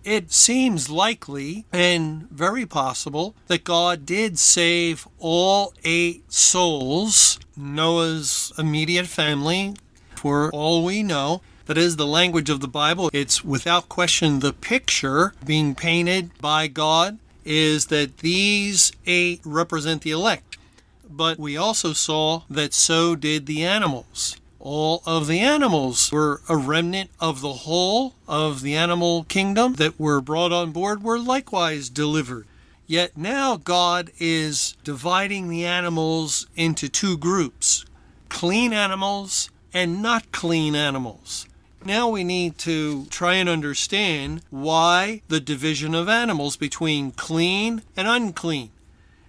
it seems likely and very possible that God did save all 8 souls, Noah's immediate family, for all we know. That is the language of the Bible. It's without question the picture being painted by God is that these 8 represent the elect. But we also saw that so did the animals. All of the animals were a remnant of the whole of the animal kingdom that were brought on board were likewise delivered. Yet now God is dividing the animals into 2 groups, clean animals and not clean animals. Now we need to try and understand why the division of animals between clean and unclean.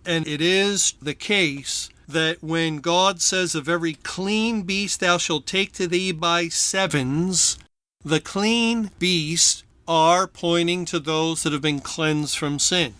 And it is the case that when God says, of every clean beast thou shalt take to thee by 7s, the clean beasts are pointing to those that have been cleansed from sin.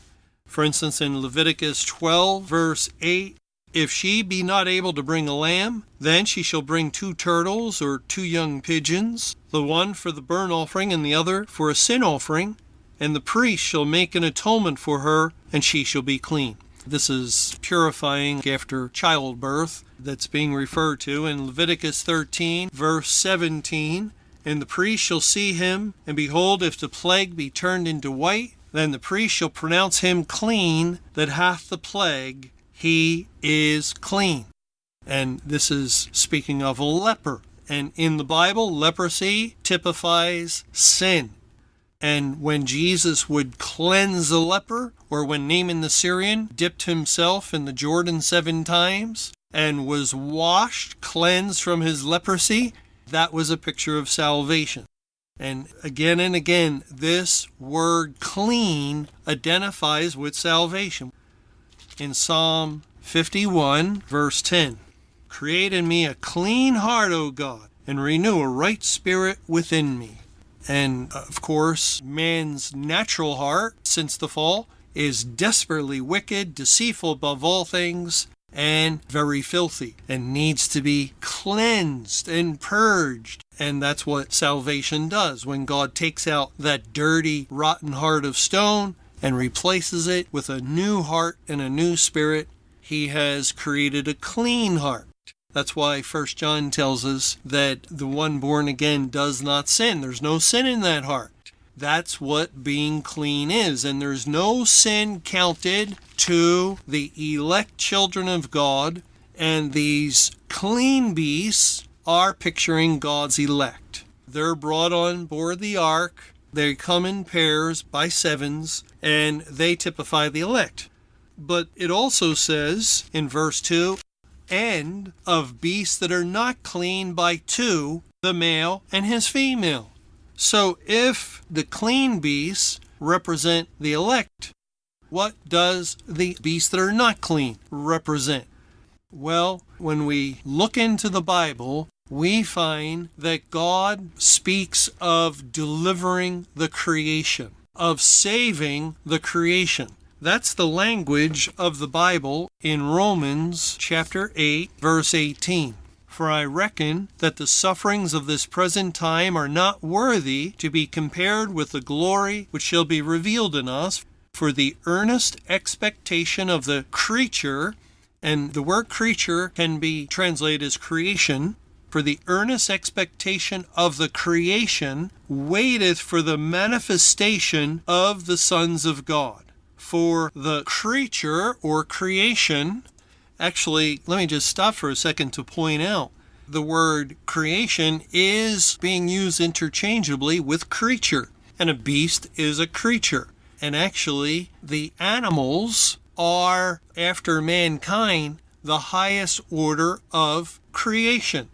For instance, in Leviticus 12, verse 8, if she be not able to bring a lamb, then she shall bring 2 turtles or 2 young pigeons, the one for the burnt offering and the other for a sin offering, and the priest shall make an atonement for her, and she shall be clean. This is purifying after childbirth that's being referred to in Leviticus 13, verse 17. And the priest shall see him, and behold, if the plague be turned into white, then the priest shall pronounce him clean that hath the plague. He is clean. And this is speaking of a leper. And in the Bible, leprosy typifies sin. And when Jesus would cleanse a leper, or when Naaman the Syrian dipped himself in the Jordan 7 times and was washed, cleansed from his leprosy, that was a picture of salvation. And again, this word clean identifies with salvation. In Psalm 51, verse 10, create in me a clean heart, O God, and renew a right spirit within me. And of course, man's natural heart, since the fall, is desperately wicked, deceitful above all things, and very filthy, and needs to be cleansed and purged. And that's what salvation does. When God takes out that dirty, rotten heart of stone and replaces it with a new heart and a new spirit, he has created a clean heart. That's why 1 John tells us that the one born again does not sin. There's no sin in that heart. That's what being clean is. And there's no sin counted to the elect children of God. And these clean beasts are picturing God's elect. They're brought on board the ark. They come in pairs by 7s, and they typify the elect. But it also says in verse 2, and of beasts that are not clean by 2, the male and his female. So if the clean beasts represent the elect, what does the beasts that are not clean represent? Well, when we look into the Bible, we find that God speaks of delivering the creation, of saving the creation. That's the language of the Bible in Romans chapter 8, verse 18. For I reckon that the sufferings of this present time are not worthy to be compared with the glory which shall be revealed in us. For the earnest expectation of the creature, and the word creature can be translated as creation, for the earnest expectation of the creation waiteth for the manifestation of the sons of God. For the creature or creation, actually, let me just stop for a second to point out, the word creation is being used interchangeably with creature, and a beast is a creature. And actually, the animals are, after mankind, the highest order of creation.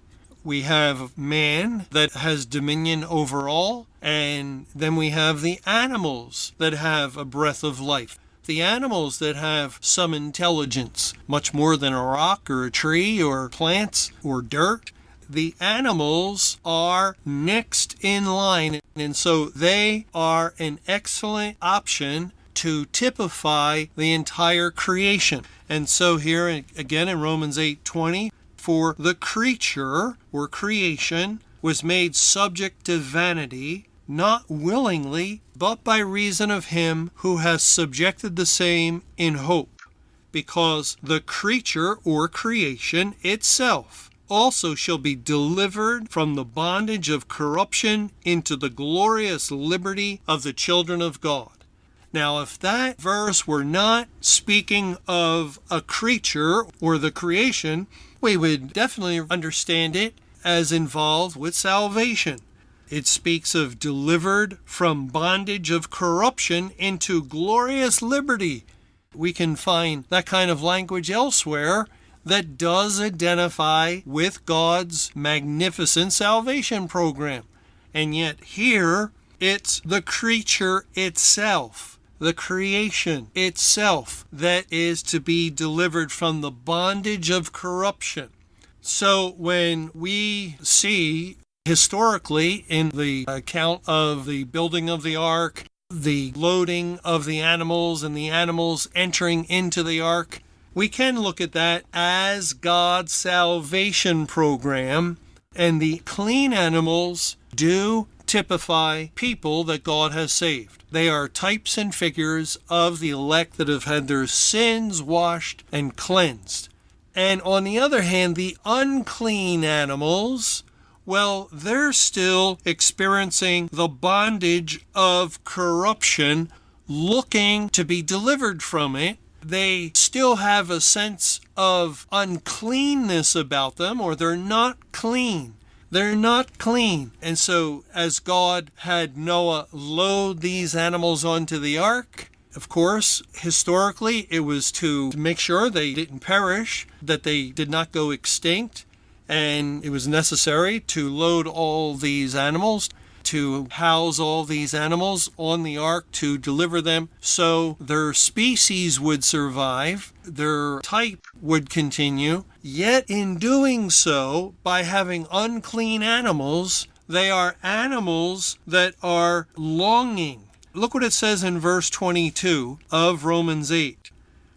We have man that has dominion over all, and then we have the animals that have a breath of life. The animals that have some intelligence, much more than a rock or a tree or plants or dirt. The animals are next in line, and so they are an excellent option to typify the entire creation. And so here again in Romans 8:20, for the creature or creation was made subject to vanity, not willingly, but by reason of him who has subjected the same in hope, because the creature or creation itself also shall be delivered from the bondage of corruption into the glorious liberty of the children of God. Now, if that verse were not speaking of a creature or the creation, we would definitely understand it as involved with salvation. It speaks of delivered from bondage of corruption into glorious liberty. We can find that kind of language elsewhere that does identify with God's magnificent salvation program. And yet here, it's the creature itself, the creation itself, that is to be delivered from the bondage of corruption. So when we see historically in the account of the building of the ark, the loading of the animals and the animals entering into the ark, we can look at that as God's salvation program, and the clean animals do typify people that God has saved. They are types and figures of the elect that have had their sins washed and cleansed. And on the other hand, the unclean animals, well, they're still experiencing the bondage of corruption, looking to be delivered from it. They still have a sense of uncleanness about them, or they're not clean. They're not clean. And so as God had Noah load these animals onto the ark, of course, historically, it was to make sure they didn't perish, that they did not go extinct. And it was necessary to load all these animals, to house all these animals on the ark, to deliver them so their species would survive, their type would continue. Yet in doing so, by having unclean animals, they are animals that are longing. Look what it says in verse 22 of Romans 8.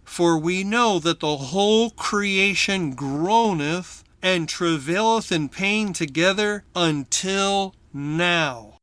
For we know that the whole creation groaneth and travaileth in pain together until now.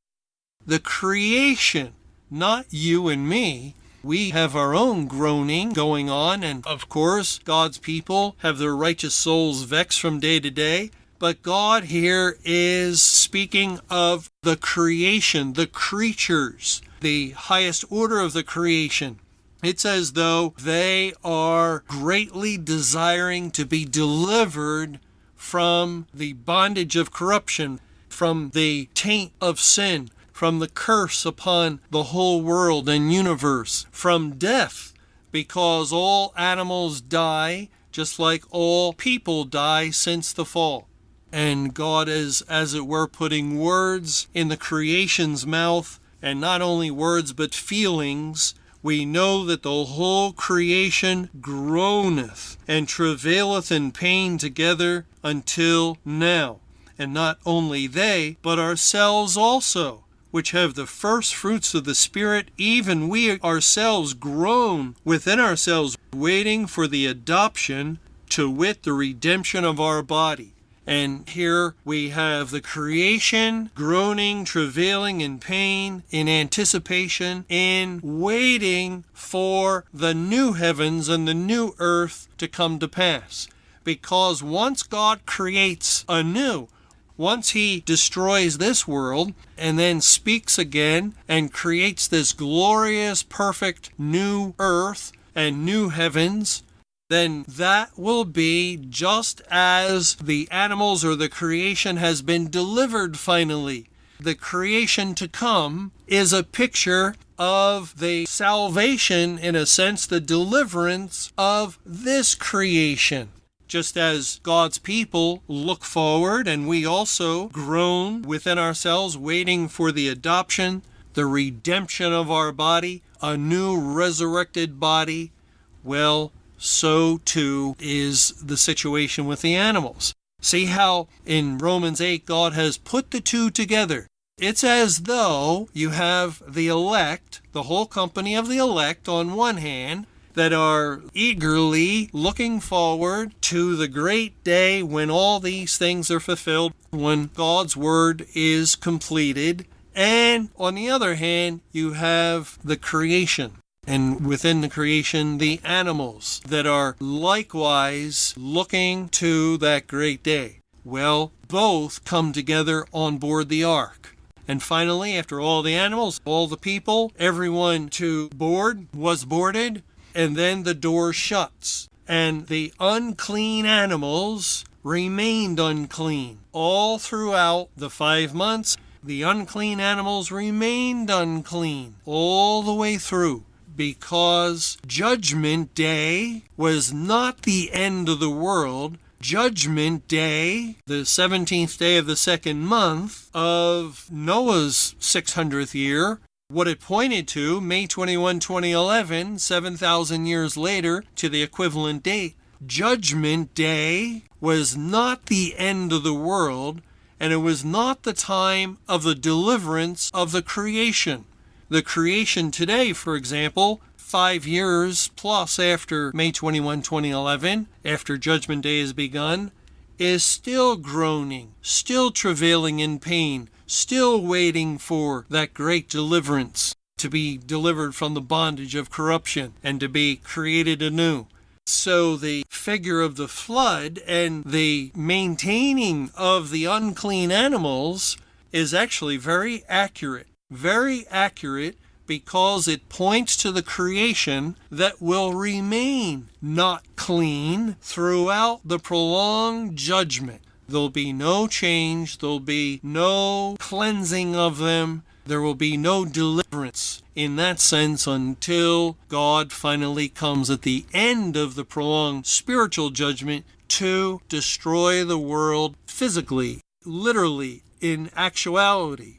The creation, not you and me. We have our own groaning going on, and of course, God's people have their righteous souls vexed from day to day. But God here is speaking of the creation, the creatures, the highest order of the creation. It's as though they are greatly desiring to be delivered from the bondage of corruption, from the taint of sin, from the curse upon the whole world and universe, from death, because all animals die, just like all people die since the fall. And God is, as it were, putting words in the creation's mouth, and not only words, but feelings. We know that the whole creation groaneth and travaileth in pain together until now. And not only they, but ourselves also, which have the first fruits of the Spirit, even we ourselves groan within ourselves, waiting for the adoption, to wit, the redemption of our body. And here we have the creation groaning, travailing in pain, in anticipation, in waiting for the new heavens and the new earth to come to pass. Because once God creates anew, once he destroys this world and then speaks again and creates this glorious, perfect new earth and new heavens, then that will be just as the animals or the creation has been delivered finally. The creation to come is a picture of the salvation, in a sense, the deliverance of this creation. Just as God's people look forward and we also groan within ourselves, waiting for the adoption, the redemption of our body, a new resurrected body, well, so too is the situation with the animals. See how in Romans 8 God has put the two together. It's as though you have the elect, the whole company of the elect on one hand, that are eagerly looking forward to the great day when all these things are fulfilled, when God's word is completed, And on the other hand, you have the creation. And within the creation, the animals that are likewise looking to that great day. Well, both come together on board the ark. And finally, after all the animals, all the people, everyone to board was boarded, and then the door shuts. And the unclean animals remained unclean. All throughout the 5 months, the unclean animals remained unclean all the way through. Because Judgment Day was not the end of the world. Judgment Day, the 17th day of the second month of Noah's 600th year, what it pointed to, May 21, 2011, 7,000 years later, to the equivalent date, Judgment Day was not the end of the world, and it was not the time of the deliverance of the creation. The creation today, for example, 5 years plus after May 21, 2011, after Judgment Day has begun, is still groaning, still travailing in pain, still waiting for that great deliverance, to be delivered from the bondage of corruption and to be created anew. So the figure of the flood and the maintaining of the unclean animals is actually very accurate because it points to the creation that will remain not clean throughout the prolonged judgment. There'll be no change, there'll be no cleansing of them, there will be no deliverance in that sense until God finally comes at the end of the prolonged spiritual judgment to destroy the world physically, literally, in actuality.